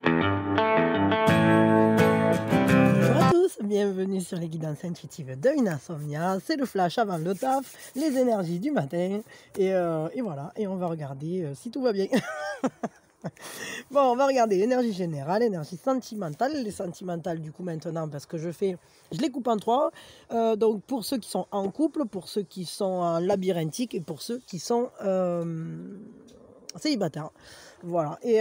Bonjour à tous, bienvenue sur les guidances intuitives de une insomnia. C'est le flash avant le taf, les énergies du matin. Et voilà, et on va regarder si tout va bien. Bon, on va regarder l'énergie générale, l'énergie sentimentale. Les sentimentales du coup maintenant, parce que je les coupe en trois. Donc pour ceux qui sont en couple, pour ceux qui sont en labyrinthique et pour ceux qui sont célibataires. Voilà, et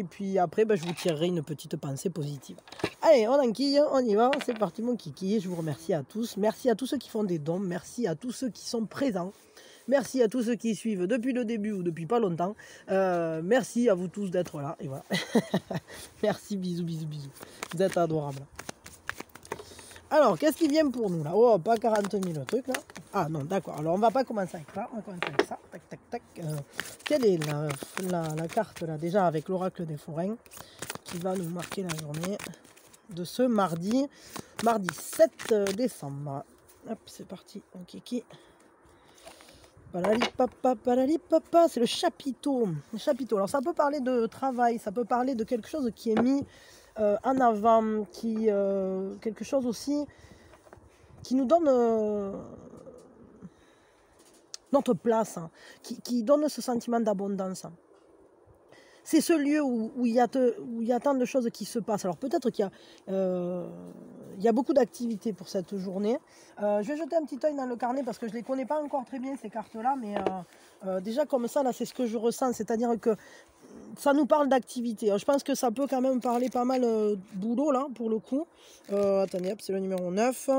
puis après, je vous tirerai une petite pensée positive. Allez, on enquille, on y va, c'est parti mon kiki. Je vous remercie à tous. Merci à tous ceux qui font des dons, merci à tous ceux qui sont présents. Merci à tous ceux qui suivent depuis le début ou depuis pas longtemps. Merci à vous tous d'être là. Et voilà. Merci, bisous, bisous, bisous. Vous êtes adorables. Alors, qu'est-ce qui vient pour nous là? Oh, pas 40 000 trucs là. Ah non, d'accord. Alors, on va pas commencer avec ça. On va commencer avec ça. Tac, tac, tac. Quelle est la carte là? Déjà avec l'oracle des forains qui va nous marquer la journée de ce mardi 7 décembre. Hop, c'est parti. On kiki. Palali papa, c'est le chapiteau. Le chapiteau. Alors ça peut parler de travail, ça peut parler de quelque chose qui est mis en avant, quelque chose aussi qui nous donne notre place, hein, qui donne ce sentiment d'abondance. C'est ce lieu où il y a tant de choses qui se passent. Alors peut-être qu'il y a beaucoup d'activités pour cette journée. Je vais jeter un petit œil dans le carnet parce que je ne les connais pas encore très bien ces cartes-là. Mais déjà comme ça, là c'est ce que je ressens. C'est-à-dire que ça nous parle d'activité. Je pense que ça peut quand même parler pas mal boulot là pour le coup. Attendez, hop, c'est le numéro 9.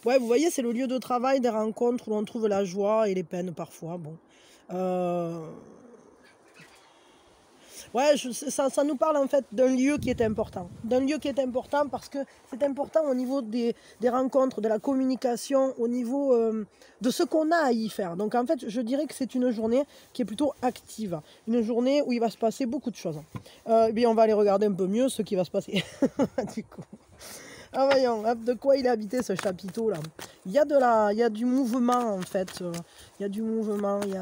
Ouais, vous voyez, c'est le lieu de travail, des rencontres où l'on trouve la joie et les peines parfois. Bon. Ouais, ça nous parle en fait d'un lieu qui est important. D'un lieu qui est important parce que c'est important au niveau des rencontres, de la communication, au niveau de ce qu'on a à y faire. Donc en fait, je dirais que c'est une journée qui est plutôt active. Une journée où il va se passer beaucoup de choses. Bien, on va aller regarder un peu mieux ce qui va se passer. Du coup. Ah voyons, de quoi il est habité ce chapiteau là. Il y a du mouvement en fait. Il y a du mouvement, il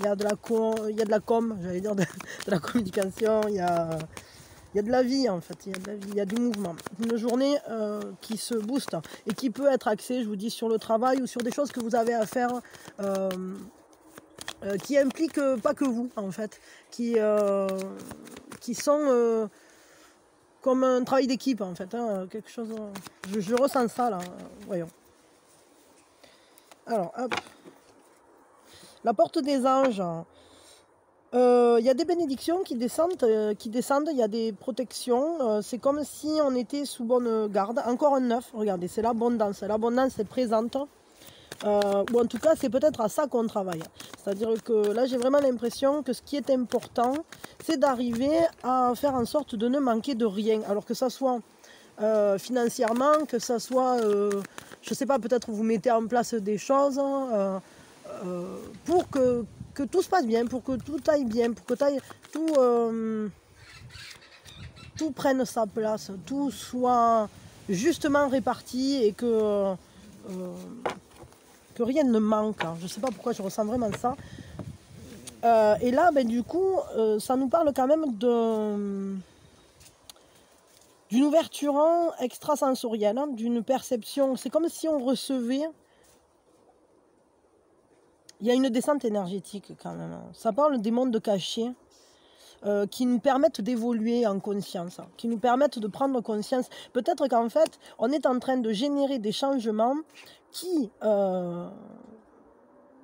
y a de la com, j'allais dire de la communication, il y a de la vie en fait, il y a du mouvement. Une journée qui se booste et qui peut être axée, je vous dis, sur le travail ou sur des choses que vous avez à faire qui impliquent pas que vous en fait, qui sont comme un travail d'équipe en fait, hein, quelque chose. Je ressens ça là, voyons. Alors, hop. La porte des anges. Il y a des bénédictions qui descendent, il y a des protections. C'est comme si on était sous bonne garde. Encore un 9, regardez, c'est l'abondance. L'abondance est présente. Ou en tout cas, c'est peut-être à ça qu'on travaille. C'est-à-dire que là, j'ai vraiment l'impression que ce qui est important, c'est d'arriver à faire en sorte de ne manquer de rien. Alors que ça soit financièrement, que ça soit, je sais pas, peut-être vous mettez en place des choses pour que tout se passe bien, pour que tout aille bien, pour que tout prenne sa place, tout soit justement réparti et que rien ne manque. Je ne sais pas pourquoi je ressens vraiment ça. Et là, du coup, ça nous parle quand même d'une ouverture extrasensorielle, hein, d'une perception. C'est comme si on recevait. Il y a une descente énergétique quand même. Ça parle des mondes cachés qui nous permettent d'évoluer en conscience, qui nous permettent de prendre conscience. Peut-être qu'en fait, on est en train de générer des changements qui,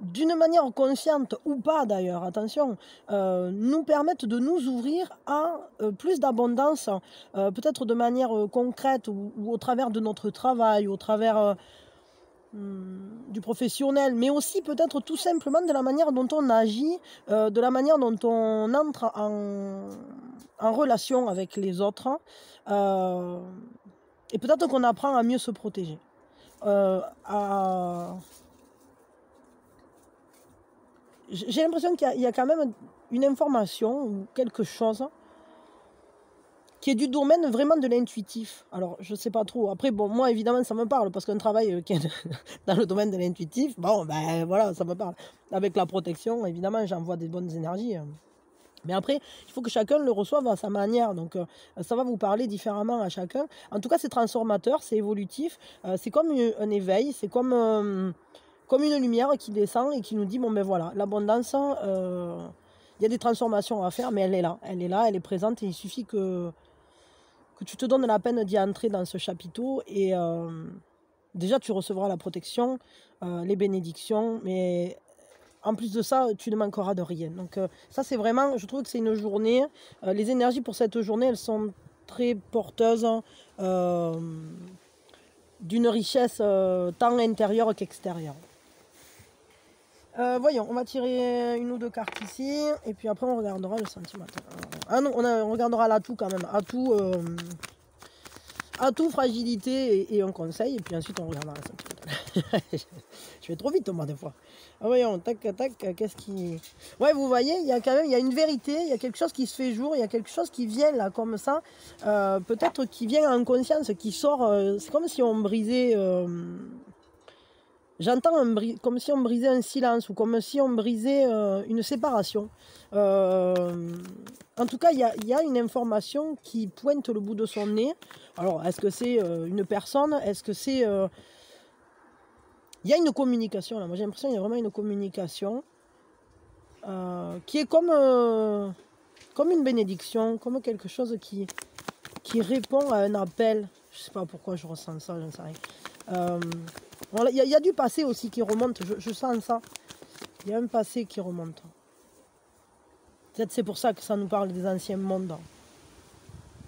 d'une manière consciente ou pas d'ailleurs, attention, nous permettent de nous ouvrir à plus d'abondance, peut-être de manière concrète ou au travers de notre travail, au travers du professionnel, mais aussi peut-être tout simplement de la manière dont on agit, de la manière dont on entre en relation avec les autres, et peut-être qu'on apprend à mieux se protéger. J'ai l'impression qu'il y a quand même une information ou quelque chose qui est du domaine vraiment de l'intuitif. Alors, je sais pas trop. Après, bon, moi, évidemment, ça me parle, parce qu'un travail qui est dans le domaine de l'intuitif, bon, voilà, ça me parle. Avec la protection, évidemment, j'envoie des bonnes énergies. Mais après, il faut que chacun le reçoive à sa manière. Donc, ça va vous parler différemment à chacun. En tout cas, c'est transformateur, c'est évolutif. C'est comme un éveil, c'est comme une lumière qui descend et qui nous dit, bon ben voilà, l'abondance, il y a des transformations à faire, mais elle est là, elle est présente. Et il suffit que tu te donnes la peine d'y entrer dans ce chapiteau. Et déjà, tu recevras la protection, les bénédictions, mais... En plus de ça, tu ne manqueras de rien. Donc ça, c'est vraiment, je trouve que c'est une journée. Les énergies pour cette journée, elles sont très porteuses d'une richesse tant intérieure qu'extérieure. Voyons, on va tirer une ou deux cartes ici. Et puis après, on regardera le sentiment. Ah non, on regardera l'atout quand même. Atout, fragilité et un conseil. Et puis ensuite, on regardera le sentiment. Je vais trop vite, moi, des fois. Ah voyons, tac, tac, qu'est-ce qui... Ouais, vous voyez, il y a quand même, il y a une vérité, il y a quelque chose qui se fait jour, il y a quelque chose qui vient là, comme ça, peut-être qui vient en conscience, qui sort, c'est comme si on brisait... J'entends comme si on brisait un silence, ou comme si on brisait une séparation. En tout cas, il y a une information qui pointe le bout de son nez. Alors, est-ce que c'est une personne? Est-ce que c'est... Il y a une communication là, moi j'ai l'impression qu'il y a vraiment une communication qui est comme une bénédiction, comme quelque chose qui répond à un appel. Je sais pas pourquoi je ressens ça, je ne sais rien. Voilà, il y a du passé aussi qui remonte, je sens ça. Il y a un passé qui remonte. Peut-être c'est pour ça que ça nous parle des anciens mondes.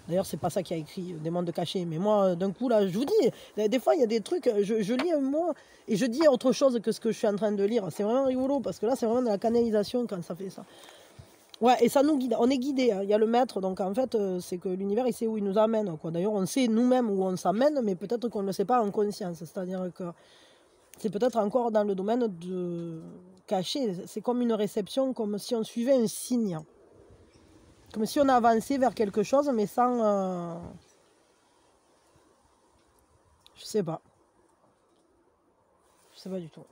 D'ailleurs, c'est pas ça qui a écrit des mondes cachés. Mais moi, d'un coup, là, je vous dis, des fois, il y a des trucs, je lis un mot et je dis autre chose que ce que je suis en train de lire. C'est vraiment rigolo parce que là, c'est vraiment de la canalisation quand ça fait ça. Ouais, et ça nous guide. On est guidé. Hein. Il y a le maître, donc en fait, c'est que l'univers, il sait où il nous amène. D'ailleurs, on sait nous-mêmes où on s'amène, mais peut-être qu'on ne le sait pas en conscience. C'est-à-dire que c'est peut-être encore dans le domaine de caché. C'est comme une réception, comme si on suivait un signe. Comme si on avançait vers quelque chose, mais sans... Je sais pas. Je sais pas du tout.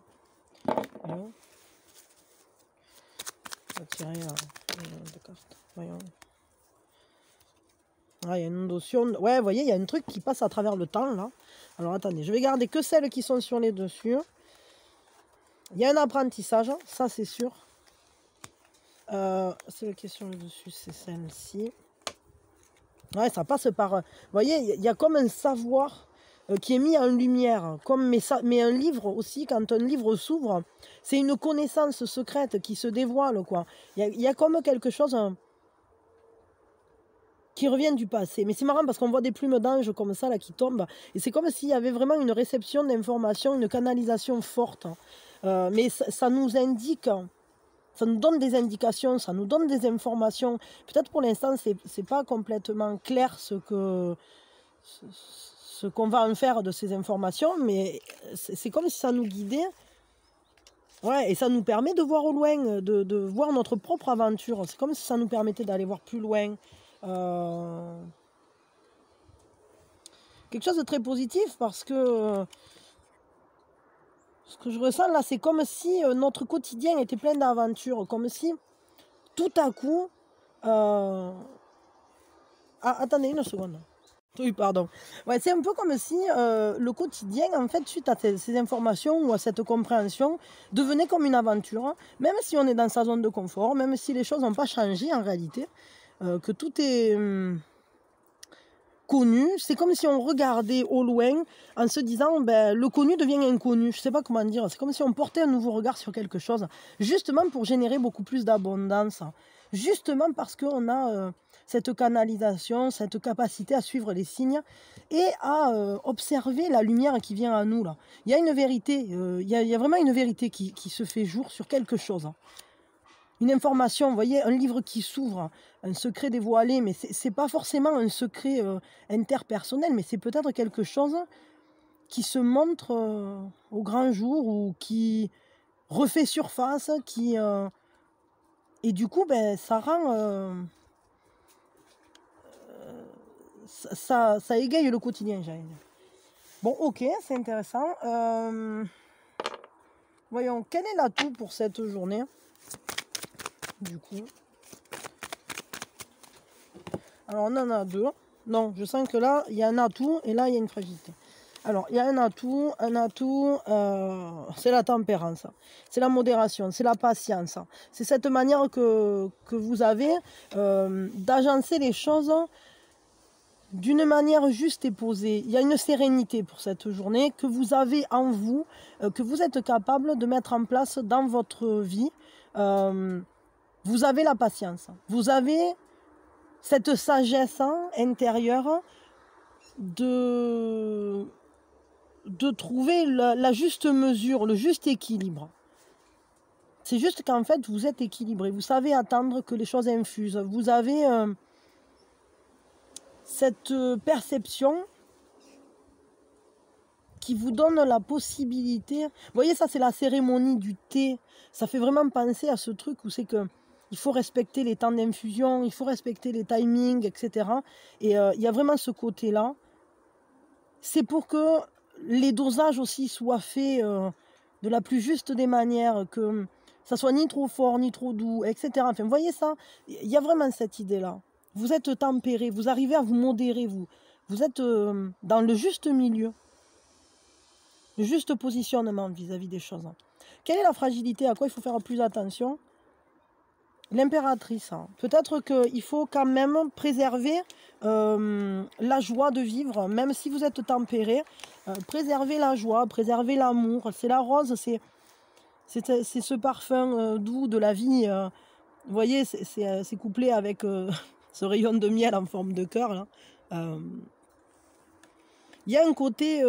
Voyons. On va tirer deux cartes. Voyons. Ah, il y a une notion... Ouais, vous voyez, il y a un truc qui passe à travers le temps, là. Alors, attendez, je vais garder que celles qui sont sur les dessus. Il y a un apprentissage, ça, c'est sûr. Celle qui est sur le dessus, c'est celle-ci. Ouais, ça passe par... Vous voyez, il y a comme un savoir qui est mis en lumière. Mais un livre aussi, quand un livre s'ouvre, c'est une connaissance secrète qui se dévoile, quoi. Il y a comme quelque chose qui revient du passé. Mais c'est marrant parce qu'on voit des plumes d'ange comme ça, là, qui tombent. Et c'est comme s'il y avait vraiment une réception d'informations, une canalisation forte. Mais ça nous indique... Ça nous donne des indications, ça nous donne des informations. Peut-être pour l'instant, c'est pas complètement clair ce qu'on va en faire de ces informations, mais c'est comme si ça nous guidait. Ouais, et ça nous permet de voir au loin, de voir notre propre aventure. C'est comme si ça nous permettait d'aller voir plus loin. Quelque chose de très positif parce que... Ce que je ressens là, c'est comme si notre quotidien était plein d'aventures, comme si tout à coup... Ah, attendez une seconde. Oui, pardon. Ouais, c'est un peu comme si le quotidien, en fait, suite à ces informations ou à cette compréhension, devenait comme une aventure. Hein. Même si on est dans sa zone de confort, même si les choses n'ont pas changé en réalité, que tout est... connu, c'est comme si on regardait au loin en se disant ben, le connu devient inconnu, je sais pas comment dire, c'est comme si on portait un nouveau regard sur quelque chose, justement pour générer beaucoup plus d'abondance, justement parce qu'on a cette canalisation, cette capacité à suivre les signes et à observer la lumière qui vient à nous là. Il y a une vérité, il y a vraiment une vérité qui se fait jour sur quelque chose. Une information, vous voyez, un livre qui s'ouvre, un secret dévoilé, mais c'est pas forcément un secret interpersonnel, mais c'est peut-être quelque chose qui se montre au grand jour ou qui refait surface, et du coup, ben, ça rend... ça égaye le quotidien, j'allais dire. Bon, ok, c'est intéressant. Voyons, quel est l'atout pour cette journée, du coup? Alors on en a deux. Non, je sens que là, il y a un atout et là, il y a une fragilité. Alors, il y a un atout, c'est la tempérance, c'est la modération, c'est la patience. C'est cette manière que vous avez d'agencer les choses d'une manière juste et posée. Il y a une sérénité pour cette journée que vous avez en vous, que vous êtes capable de mettre en place dans votre vie. Vous avez la patience, vous avez cette sagesse intérieure de trouver la juste mesure, le juste équilibre. C'est juste qu'en fait, vous êtes équilibré. Vous savez attendre que les choses infusent. Vous avez cette perception qui vous donne la possibilité... Vous voyez, ça, c'est la cérémonie du thé. Ça fait vraiment penser à ce truc où c'est que il faut respecter les temps d'infusion, il faut respecter les timings, etc. Et il y a vraiment ce côté-là. C'est pour que les dosages aussi soient faits de la plus juste des manières, que ça soit ni trop fort, ni trop doux, etc. Enfin, vous voyez ça, il y a vraiment cette idée-là. Vous êtes tempéré, vous arrivez à vous modérer, vous êtes dans le juste milieu, le juste positionnement vis-à-vis des choses. Quelle est la fragilité? À quoi il faut faire plus attention? L'impératrice. Peut-être qu'il faut quand même préserver la joie de vivre, même si vous êtes tempéré. Préserver la joie, préserver l'amour. C'est la rose, c'est ce parfum doux de la vie. Vous voyez, c'est couplé avec ce rayon de miel en forme de cœur. Il y a un côté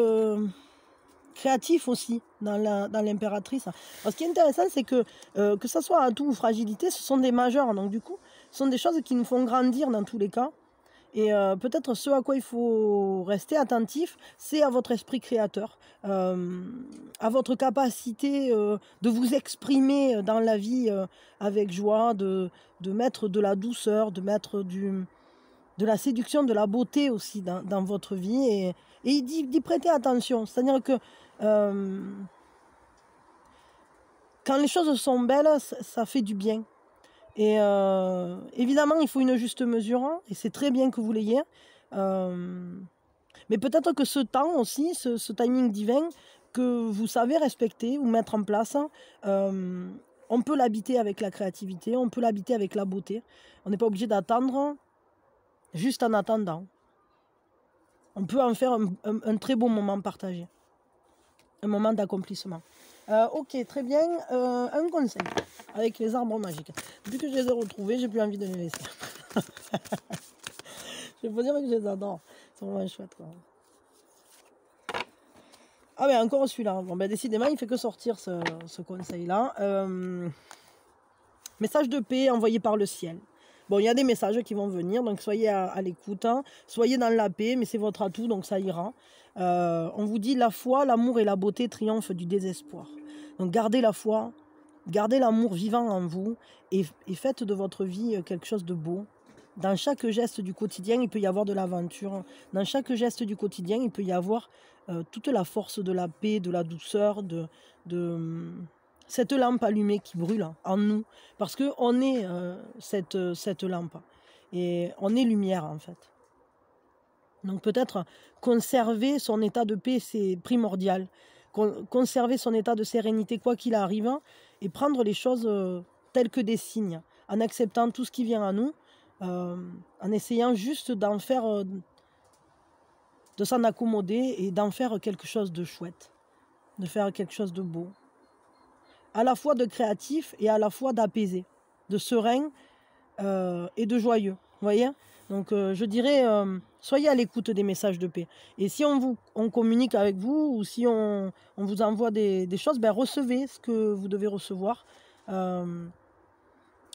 créatif aussi dans l'impératrice. Ce qui est intéressant, c'est que ce soit atout ou fragilité, ce sont des majeurs. Donc du coup, ce sont des choses qui nous font grandir dans tous les cas. Et peut-être ce à quoi il faut rester attentif, c'est à votre esprit créateur, à votre capacité de vous exprimer dans la vie avec joie, de mettre de la douceur, de mettre de la séduction, de la beauté aussi dans votre vie, et d'y prêter attention. C'est-à-dire que quand les choses sont belles, ça fait du bien. Et évidemment, il faut une juste mesure, hein, et c'est très bien que vous l'ayez. Mais peut-être que ce temps aussi, ce timing divin, que vous savez respecter ou mettre en place, on peut l'habiter avec la créativité, on peut l'habiter avec la beauté. On n'est pas obligé d'attendre juste en attendant. On peut en faire un très beau moment partagé, un moment d'accomplissement. Ok, très bien. Un conseil avec les arbres magiques. Depuis que je les ai retrouvés, j'ai plus envie de les laisser. Je peux dire que je les adore. Ils sont vraiment chouettes, quoi. Ah mais encore celui-là. Bon, ben, décidément, il fait que sortir ce conseil-là. Message de paix envoyé par le ciel. Bon, il y a des messages qui vont venir, donc soyez à l'écoute. Hein. Soyez dans la paix, mais c'est votre atout, donc ça ira. On vous dit la foi, l'amour et la beauté triomphent du désespoir. Donc gardez la foi, gardez l'amour vivant en vous et faites de votre vie quelque chose de beau. Dans chaque geste du quotidien, il peut y avoir de l'aventure. Dans chaque geste du quotidien, il peut y avoir toute la force de la paix, de la douceur, de cette lampe allumée qui brûle en nous. Parce qu'on est cette lampe. Et on est lumière, en fait. Donc peut-être conserver son état de paix, c'est primordial. Conserver son état de sérénité, quoi qu'il arrive, et prendre les choses telles que des signes, en acceptant tout ce qui vient à nous, en essayant juste d'en faire, de s'en accommoder et d'en faire quelque chose de chouette, de faire quelque chose de beau, à la fois de créatif et à la fois d'apaisé, de serein et de joyeux, vous voyez. Donc je dirais, soyez à l'écoute des messages de paix. Et si on communique avec vous ou si on vous envoie des choses, ben recevez ce que vous devez recevoir.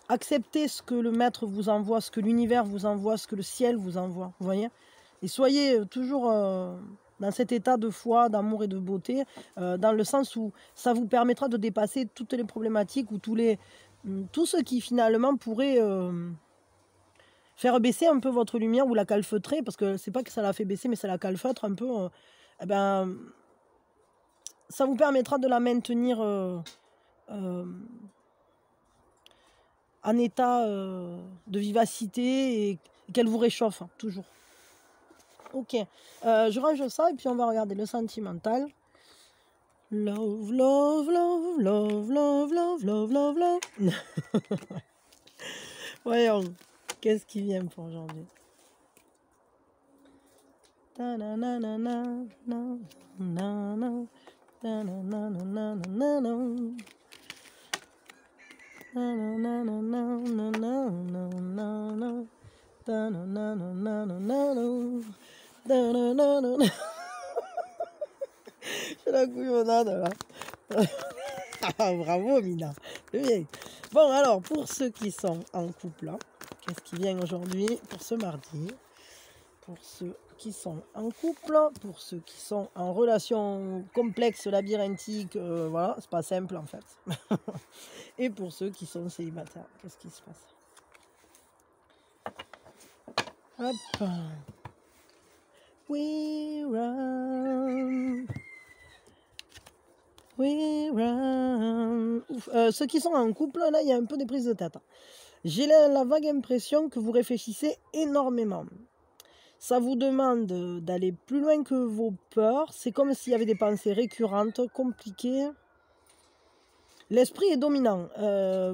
Acceptez ce que le maître vous envoie, ce que l'univers vous envoie, ce que le ciel vous envoie, vous voyez. Et soyez toujours dans cet état de foi, d'amour et de beauté, dans le sens où ça vous permettra de dépasser toutes les problématiques ou tout ce qui finalement pourrait faire baisser un peu votre lumière ou la calfeutrer, parce que c'est pas que ça la fait baisser, mais ça la calfeutre un peu. Eh ben, ça vous permettra de la maintenir en état de vivacité et qu'elle vous réchauffe, toujours. Ok, je range ça et puis on va regarder le sentimental. Love, love, love, love, love, love, love, love, love. Voyons, qu'est-ce qui vient pour aujourd'hui? C'est la couillonnade là. Ah, bravo Mina. Bien. Bon alors pour ceux qui sont en couple, qu'est-ce qui vient aujourd'hui pour ce mardi? Pour ceux qui sont en couple, pour ceux qui sont en relation complexe, labyrinthique, voilà, c'est pas simple en fait. Et pour ceux qui sont célibataires, qu'est-ce qui se passe? Hop. We run. We run. Ceux qui sont en couple, là, il y a un peu des prises de tête. J'ai la vague impression que vous réfléchissez énormément. Ça vous demande d'aller plus loin que vos peurs. C'est comme s'il y avait des pensées récurrentes, compliquées. L'esprit est dominant.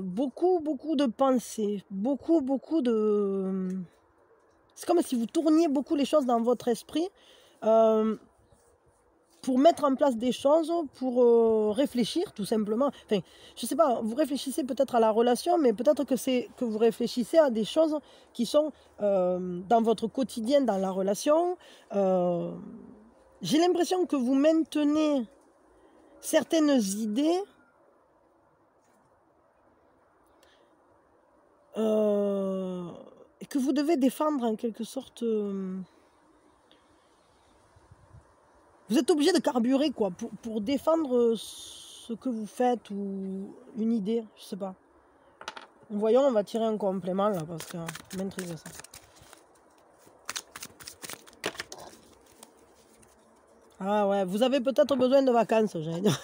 Beaucoup de pensées. Beaucoup de... C'est comme si vous tourniez beaucoup les choses dans votre esprit pour mettre en place des choses, pour réfléchir tout simplement. Enfin, je sais pas, vous réfléchissez peut-être à la relation, mais peut-être que vous réfléchissez à des choses qui sont dans votre quotidien, dans la relation. J'ai l'impression que vous maintenez certaines idées et que vous devez défendre en quelque sorte. Vous êtes obligé de carburer quoi pour défendre ce que vous faites ou une idée, je sais pas. Voyons, on va tirer un complément là parce que m'intrigue ça. Ah ouais, vous avez peut-être besoin de vacances, j'allais dire.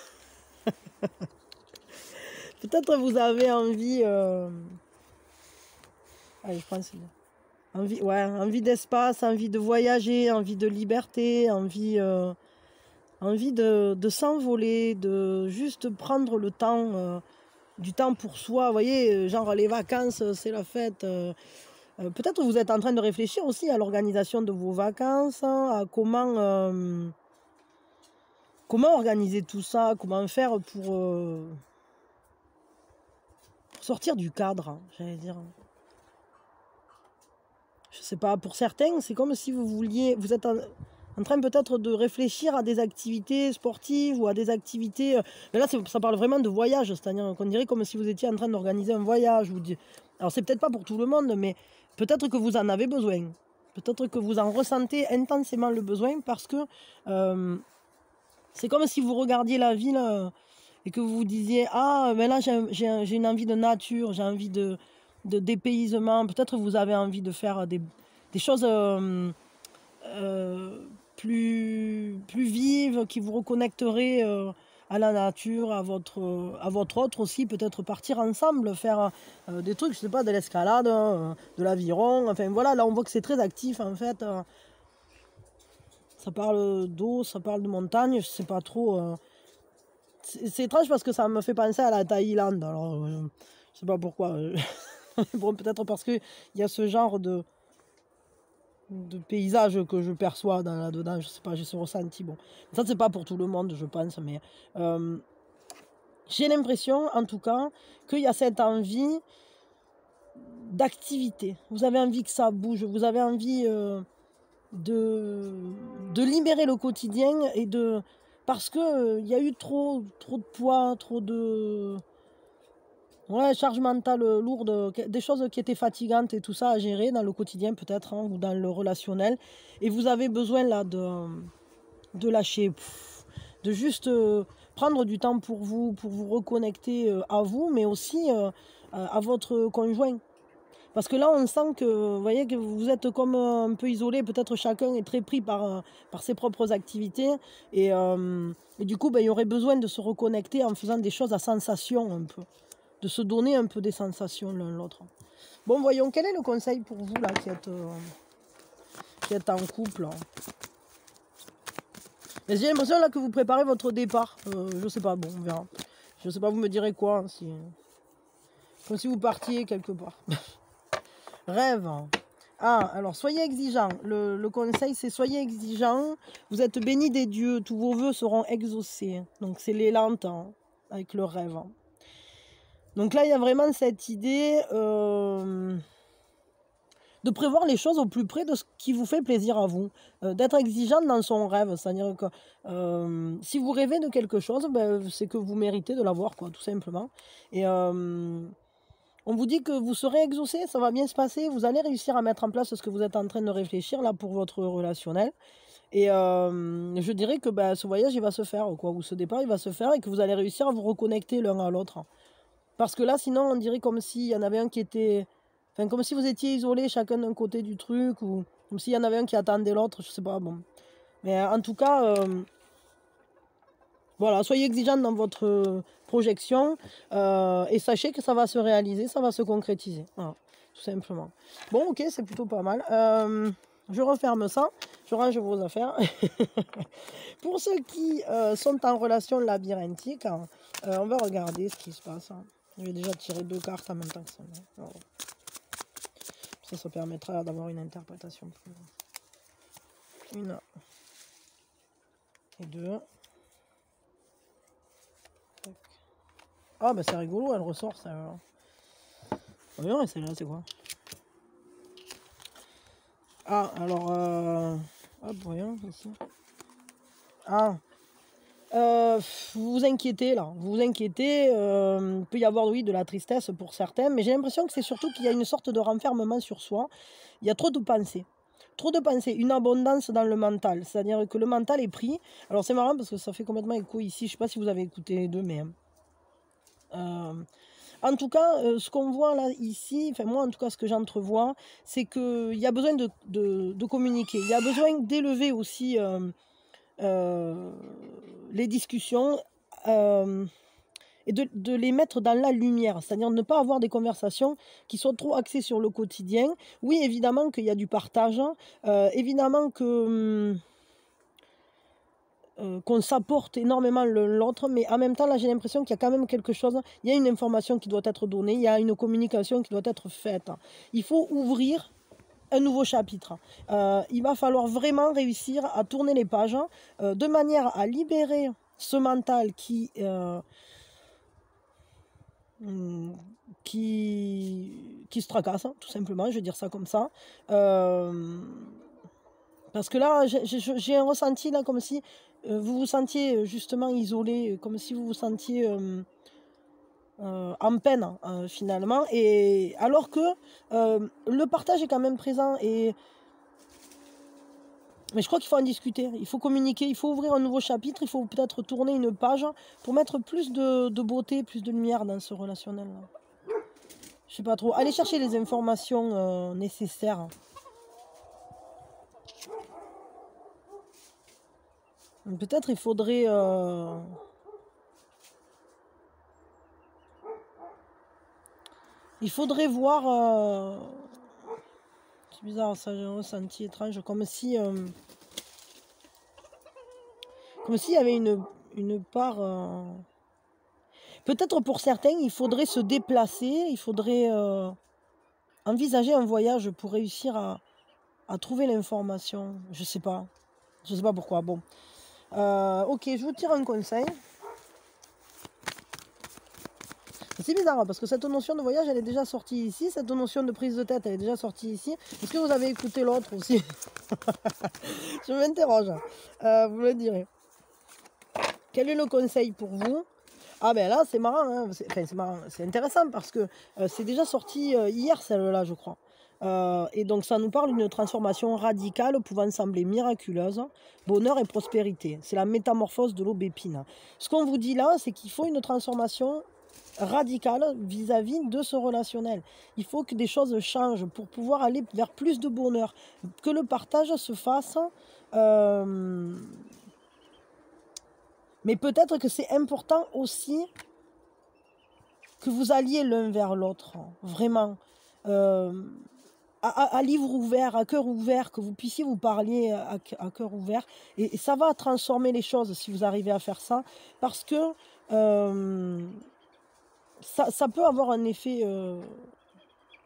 Peut-être vous avez envie. Allez, je prends celui-là. Envie d'espace, envie de voyager, envie de liberté, envie de s'envoler, de juste prendre le temps, du temps pour soi. Vous voyez, genre les vacances, c'est la fête. Peut-être vous êtes en train de réfléchir aussi à l'organisation de vos vacances, à comment organiser tout ça, comment faire pour sortir du cadre, j'allais dire. Je sais pas, pour certains, c'est comme si vous êtes en train peut-être de réfléchir à des activités sportives ou à des activités... Mais là, ça parle vraiment de voyage, c'est-à-dire qu'on dirait comme si vous étiez en train d'organiser un voyage. Alors, c'est peut-être pas pour tout le monde, mais peut-être que vous en avez besoin. Peut-être que vous en ressentez intensément le besoin parce que c'est comme si vous regardiez la ville et que vous vous disiez « Ah, mais là, j'ai une envie de nature, j'ai envie de dépaysement. » Peut-être vous avez envie de faire des choses... plus vive, qui vous reconnecterait à la nature, à votre autre aussi, peut-être partir ensemble, faire des trucs, je sais pas, de l'escalade, de l'aviron, enfin voilà, là on voit que c'est très actif en fait. Ça parle d'eau, ça parle de montagne, je sais pas trop. C'est étrange parce que ça me fait penser à la Thaïlande, alors je sais pas pourquoi. Bon, peut-être parce qu'il y a ce genre de paysages que je perçois là-dedans, je sais pas, j'ai ce ressenti. Bon, ça c'est pas pour tout le monde, je pense, mais j'ai l'impression, en tout cas, qu'il y a cette envie d'activité. Vous avez envie que ça bouge, vous avez envie de libérer le quotidien et parce que il y a eu trop de poids, trop de charge mentale lourde, des choses qui étaient fatigantes et tout ça à gérer dans le quotidien peut-être, ou dans le relationnel. Et vous avez besoin là de lâcher, de juste prendre du temps pour vous reconnecter à vous, mais aussi à votre conjoint. Parce que là, on sent que, vous voyez, que vous êtes comme un peu isolé, peut-être chacun est très pris par ses propres activités. Et du coup, il y aurait besoin de se reconnecter en faisant des choses à sensation un peu. De se donner un peu des sensations l'un l'autre. Bon, voyons, quel est le conseil pour vous, là, qui êtes en couple, hein. Mais j'ai l'impression, là, que vous préparez votre départ. Je sais pas, bon, on verra. Je sais pas, vous me direz quoi, hein, si... Comme si vous partiez quelque part. Rêve. Ah, alors, soyez exigeants. Le conseil, c'est soyez exigeants. Vous êtes bénis des dieux. Tous vos vœux seront exaucés. Donc, c'est l'élan, hein, avec le rêve. Donc là, il y a vraiment cette idée de prévoir les choses au plus près de ce qui vous fait plaisir à vous. D'être exigeant dans son rêve. C'est-à-dire que si vous rêvez de quelque chose, ben, c'est que vous méritez de l'avoir, quoi, tout simplement. Et... on vous dit que vous serez exaucé, ça va bien se passer, vous allez réussir à mettre en place ce que vous êtes en train de réfléchir là pour votre relationnel. Et je dirais que bah, ce voyage il va se faire, quoi, ou ce départ il va se faire et que vous allez réussir à vous reconnecter l'un à l'autre. Parce que là sinon on dirait comme s'il y en avait un qui était... Enfin comme si vous étiez isolés chacun d'un côté du truc, ou comme s'il y en avait un qui attendait l'autre, je sais pas, bon. Mais en tout cas... voilà, soyez exigeants dans votre projection et sachez que ça va se réaliser, ça va se concrétiser. Voilà, tout simplement. Bon, ok, c'est plutôt pas mal. Je referme ça, je range vos affaires. Pour ceux qui sont en relation labyrinthique, on va regarder ce qui se passe. Je vais déjà tirer 2 cartes en même temps que ça. Alors, ça permettra d'avoir une interprétation plus... 1 et 2. Ah bah c'est rigolo, elle ressort ça. Voyons, et celle-là c'est quoi? Ah alors hop, voyons ici. Ah vous vous inquiétez là, vous vous inquiétez, il peut y avoir oui de la tristesse pour certains, mais j'ai l'impression que c'est surtout qu'il y a une sorte de renfermement sur soi. Il y a trop de pensées. Trop de pensées, une abondance dans le mental, c'est-à-dire que le mental est pris. Alors c'est marrant parce que ça fait complètement écho ici, je sais pas si vous avez écouté les deux, mais en tout cas, ce qu'on voit là, ici, enfin moi en tout cas ce que j'entrevois, c'est qu'il y a besoin de communiquer, il y a besoin d'élever aussi les discussions et de les mettre dans la lumière, c'est-à-dire ne pas avoir des conversations qui soient trop axées sur le quotidien. Oui, évidemment qu'il y a du partage, évidemment que... qu'on s'apporte énormément l'autre, mais en même temps, là, j'ai l'impression qu'il y a quand même quelque chose, il y a une information qui doit être donnée, il y a une communication qui doit être faite. Il faut ouvrir un nouveau chapitre. Il va falloir vraiment réussir à tourner les pages de manière à libérer ce mental qui se tracasse, tout simplement, je vais dire ça comme ça. Parce que là, j'ai un ressenti là comme si vous vous sentiez justement isolé, comme si vous vous sentiez en peine finalement. Et alors que le partage est quand même présent. Mais je crois qu'il faut en discuter, il faut communiquer, il faut ouvrir un nouveau chapitre, il faut peut-être tourner une page pour mettre plus de beauté, plus de lumière dans ce relationnel. Je sais pas trop. Allez chercher les informations nécessaires. Peut-être il faudrait... il faudrait voir... c'est bizarre, ça j'ai un ressenti étrange, comme si... comme s'il y avait une part... Peut-être pour certains, il faudrait se déplacer, il faudrait envisager un voyage pour réussir à trouver l'information. Je sais pas pourquoi. Bon, ok, je vous tire un conseil. C'est bizarre parce que cette notion de voyage elle est déjà sortie ici, cette notion de prise de tête elle est déjà sortie ici. Est-ce que vous avez écouté l'autre aussi? Je m'interroge, vous le direz. Quel est le conseil pour vous? Ah ben là c'est marrant, hein. C'est marrant, c'est intéressant parce que c'est déjà sorti hier celle-là je crois. Et donc ça nous parle d'une transformation radicale pouvant sembler miraculeuse, bonheur et prospérité. C'est la métamorphose de l'aubépine. Ce qu'on vous dit là, c'est qu'il faut une transformation radicale vis-à-vis de ce relationnel. Il faut que des choses changent pour pouvoir aller vers plus de bonheur, que le partage se fasse. Mais peut-être que c'est important aussi que vous alliez l'un vers l'autre, vraiment. à livre ouvert, à cœur ouvert, que vous puissiez vous parler à cœur ouvert. Et ça va transformer les choses si vous arrivez à faire ça, parce que ça peut avoir un effet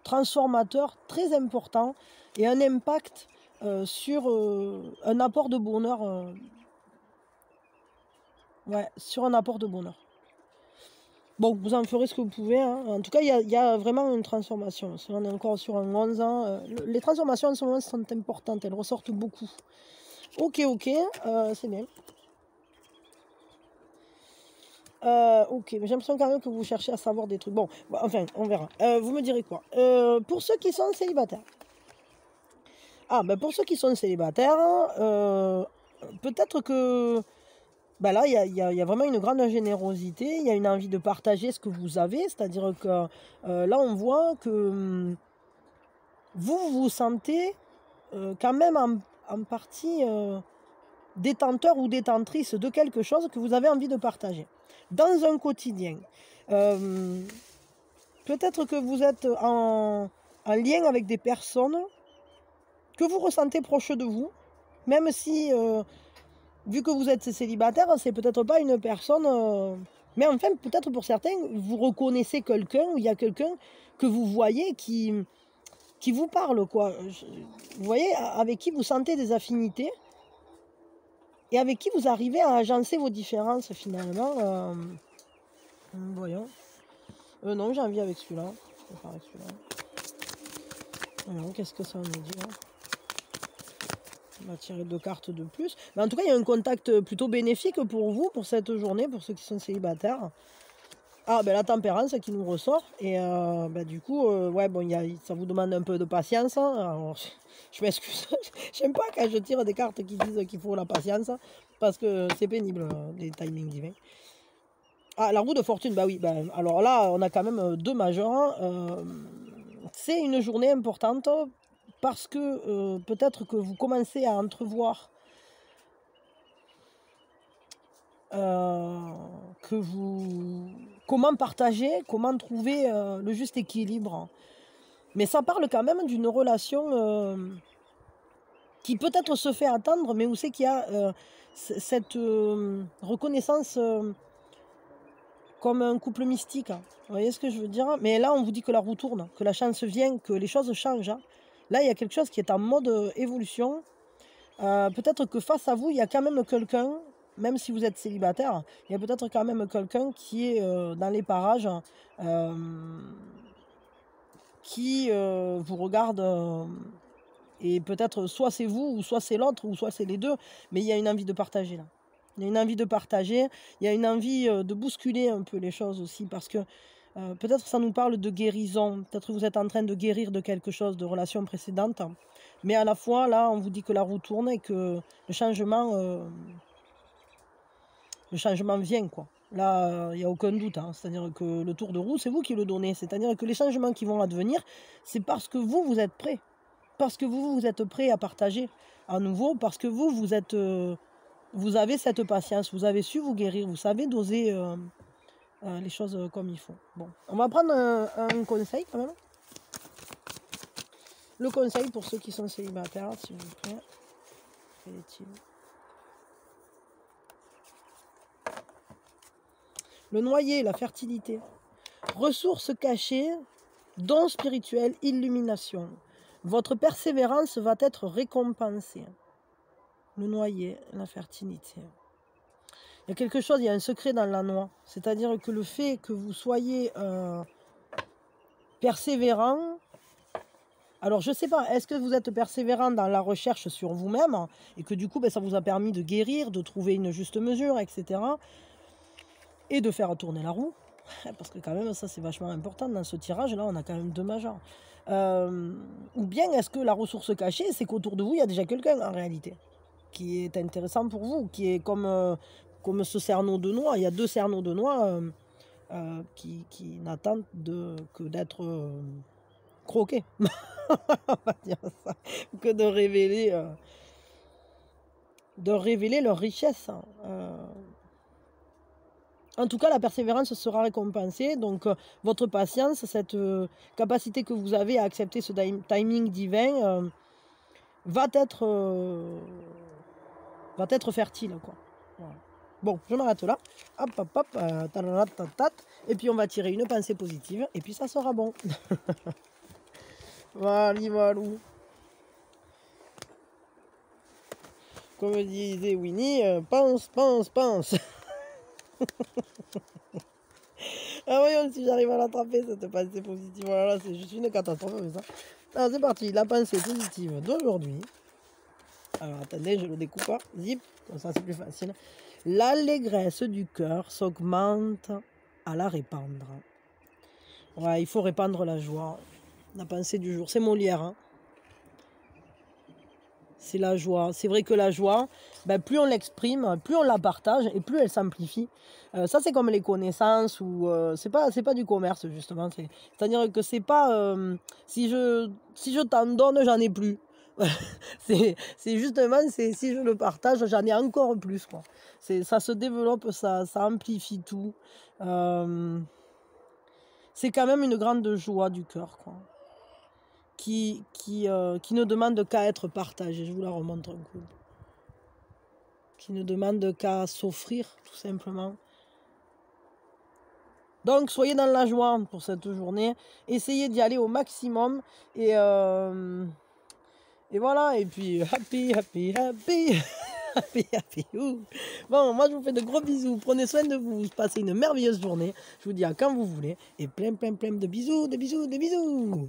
transformateur très important et un impact sur un apport de bonheur. Ouais, sur un apport de bonheur. Bon, vous en ferez ce que vous pouvez. Hein. En tout cas, il y a vraiment une transformation. Si on est encore sur un 11 ans, les transformations en ce moment sont importantes. Elles ressortent beaucoup. Ok, c'est bien. Ok, mais j'ai l'impression quand même que vous cherchez à savoir des trucs. Bon, enfin, on verra. Vous me direz quoi? Pour ceux qui sont célibataires. Ah, ben pour ceux qui sont célibataires, peut-être que bah là, il y a vraiment une grande générosité, il y a une envie de partager ce que vous avez, c'est-à-dire que là, on voit que vous vous sentez quand même en partie détenteur ou détentrice de quelque chose que vous avez envie de partager dans un quotidien. Peut-être que vous êtes en lien avec des personnes que vous ressentez proches de vous, même si, vu que vous êtes célibataire, c'est peut-être pas une personne... mais enfin, peut-être pour certains, vous reconnaissez quelqu'un, ou il y a quelqu'un que vous voyez qui vous parle, quoi. Vous voyez, avec qui vous sentez des affinités, et avec qui vous arrivez à agencer vos différences, finalement. Voyons. Non, j'ai envie avec celui-là. Je vais faire avec celui-là. Alors, qu'est-ce que ça me dit, là? On va tirer 2 cartes de plus. Mais en tout cas, il y a un contact plutôt bénéfique pour vous, pour cette journée, pour ceux qui sont célibataires. Ah, ben la tempérance qui nous ressort. Et du coup, ouais, bon, ça vous demande un peu de patience. Hein. Alors, je m'excuse. J'aime pas quand je tire des cartes qui disent qu'il faut la patience. Parce que c'est pénible, les timings divins. Ah, la roue de fortune, bah oui. Ben, alors là, on a quand même 2 majeurs. C'est une journée importante parce que peut-être que vous commencez à entrevoir comment partager, comment trouver le juste équilibre. Mais ça parle quand même d'une relation qui peut-être se fait attendre, mais où c'est qu'il y a cette reconnaissance comme un couple mystique. Vous voyez ce que je veux dire? Mais là, on vous dit que la roue tourne, que la chance vient, que les choses changent. Là, il y a quelque chose qui est en mode évolution. Peut-être que face à vous, il y a quand même quelqu'un, même si vous êtes célibataire, il y a peut-être quand même quelqu'un qui est dans les parages, qui vous regarde, et peut-être soit c'est vous, ou soit c'est l'autre, ou soit c'est les deux, mais il y a une envie de partager là. Il y a une envie de partager, il y a une envie de bousculer un peu les choses aussi, parce que peut-être ça nous parle de guérison, peut-être que vous êtes en train de guérir de quelque chose, de relations précédentes, mais à la fois, là, on vous dit que la roue tourne et que le changement vient, quoi. Là, il n'y a aucun doute, hein. C'est-à-dire que le tour de roue, c'est vous qui le donnez. C'est-à-dire que les changements qui vont advenir, c'est parce que vous êtes prêts. Parce que vous êtes prêts à partager à nouveau, parce que vous êtes... vous avez cette patience, vous avez su vous guérir, vous savez doser les choses comme il faut. Bon, on va prendre un conseil quand même. Le conseil pour ceux qui sont célibataires, s'il vous plaît. Quel est-il? Le noyer, la fertilité. Ressources cachées, dons spirituels, illumination. Votre persévérance va être récompensée. Le noyer, la fertilité. Il y a quelque chose, il y a un secret dans la noix. C'est-à-dire que le fait que vous soyez persévérant... Alors, je ne sais pas, est-ce que vous êtes persévérant dans la recherche sur vous-même et que du coup, ça vous a permis de guérir, de trouver une juste mesure, etc. et de faire tourner la roue? Parce que quand même, ça, c'est vachement important dans ce tirage-là, on a quand même 2 majeurs. Ou bien, est-ce que la ressource cachée, c'est qu'autour de vous, il y a déjà quelqu'un, en réalité, qui est intéressant pour vous, qui est comme ce cerneau de noix. Il y a 2 cerneaux de noix qui n'attendent que d'être croqués. On va dire ça. Que de révéler leur richesse. En tout cas, la persévérance sera récompensée. Donc, votre patience, cette capacité que vous avez à accepter ce timing divin va être fertile, quoi. Voilà. Bon, je m'arrête là. Hop, hop, hop. Et puis, on va tirer une pensée positive. Et puis, ça sera bon. Voilà, voilà. Comme disait Winnie, pense, pense, pense. Ah voyons si j'arrive à l'attraper, cette pensée positive. Voilà, c'est juste une catastrophe. Ça. Alors c'est parti, la pensée positive d'aujourd'hui. Alors attendez, je le découpe. Zip, comme ça c'est plus facile. L'allégresse du cœur s'augmente à la répandre. Ouais, il faut répandre la joie. La pensée du jour, c'est Molière. Hein. C'est la joie. C'est vrai que la joie, ben, plus on l'exprime, plus on la partage et plus elle s'amplifie. Ça, c'est comme les connaissances ou c'est pas du commerce justement. C'est-à-dire que c'est pas si je t'en donne, j'en ai plus. c'est justement si je le partage, j'en ai encore plus. Quoi. Ça se développe, ça amplifie tout. C'est quand même une grande joie du cœur, quoi. Qui ne demande qu'à être partagée. Je vous la remontre un coup. Qui ne demande qu'à s'offrir, tout simplement. Donc, soyez dans la joie pour cette journée. Essayez d'y aller au maximum. Et voilà. Et puis, happy, happy, happy. Happy, happy. Bon, moi, je vous fais de gros bisous. Prenez soin de vous. Passez une merveilleuse journée. Je vous dis à quand vous voulez. Et plein, plein, plein de bisous, de bisous, de bisous.